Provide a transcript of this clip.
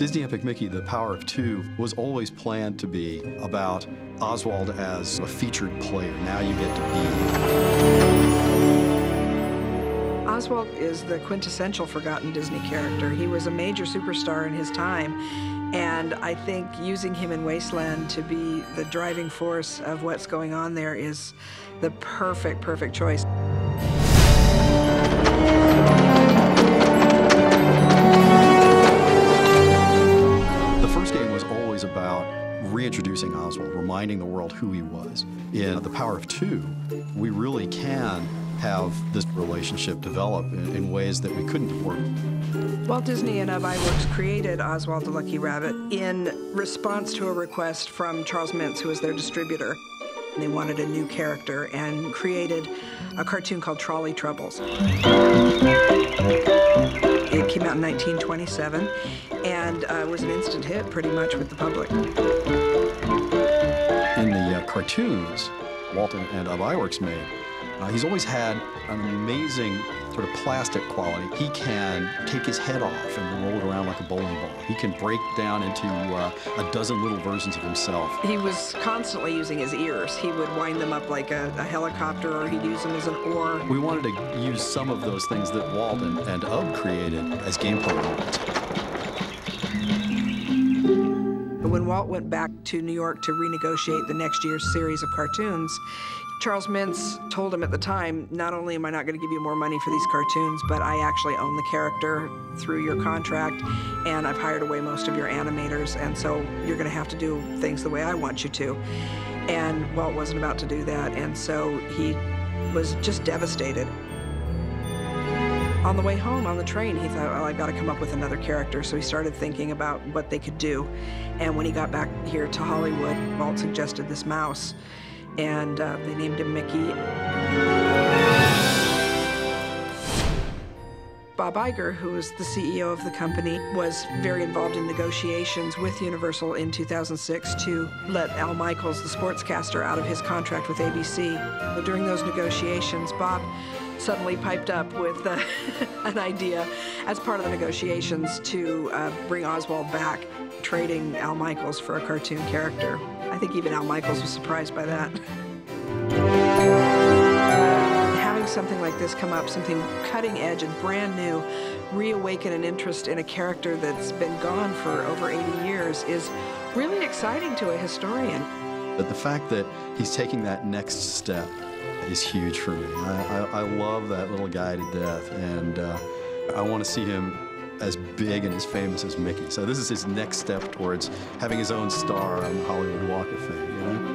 Disney Epic Mickey, The Power of Two, was always planned to be about Oswald as a featured player. Now you get to be. Oswald is the quintessential forgotten Disney character. He was a major superstar in his time, and I think using him in Wasteland to be the driving force of what's going on there is the perfect choice. About reintroducing Oswald, reminding the world who he was. In The Power of Two, we really can have this relationship develop in ways that we couldn't before. Walt Disney and Iwerks created Oswald the Lucky Rabbit in response to a request from Charles Mintz, who was their distributor. They wanted a new character and created a cartoon called Trolley Troubles. It came out in 1927 and was an instant hit pretty much with the public. In the cartoons Walt and Iwerks made, he's always had an amazing sort of plastic quality. He can take his head off and roll it around like a bowling ball. He can break down into a dozen little versions of himself. He was constantly using his ears. He would wind them up like a helicopter, or he'd use them as an oar. We wanted to use some of those things that Walt and Ub created as gameplay elements. When Walt went back to New York to renegotiate the next year's series of cartoons, Charles Mintz told him at the time, not only am I not going to give you more money for these cartoons, but I actually own the character through your contract, and I've hired away most of your animators, and so you're going to have to do things the way I want you to. And Walt wasn't about to do that, and so he was just devastated. On the way home, on the train, he thought, well, I've got to come up with another character, so he started thinking about what they could do. And when he got back here to Hollywood, Walt suggested this mouse, and they named him Mickey. Bob Iger, who was the CEO of the company, was very involved in negotiations with Universal in 2006 to let Al Michaels, the sportscaster, out of his contract with ABC. But during those negotiations, Bob suddenly piped up with an idea as part of the negotiations to bring Oswald back, trading Al Michaels for a cartoon character. I think even Al Michaels was surprised by that. Having something like this come up, something cutting edge and brand new, reawaken an interest in a character that's been gone for over 80 years is really exciting to a historian. But the fact that he's taking that next step is huge for me. I love that little guy to death, and I want to see him as big and as famous as Mickey. So this is his next step towards having his own star on the Hollywood Walk of Fame, you know?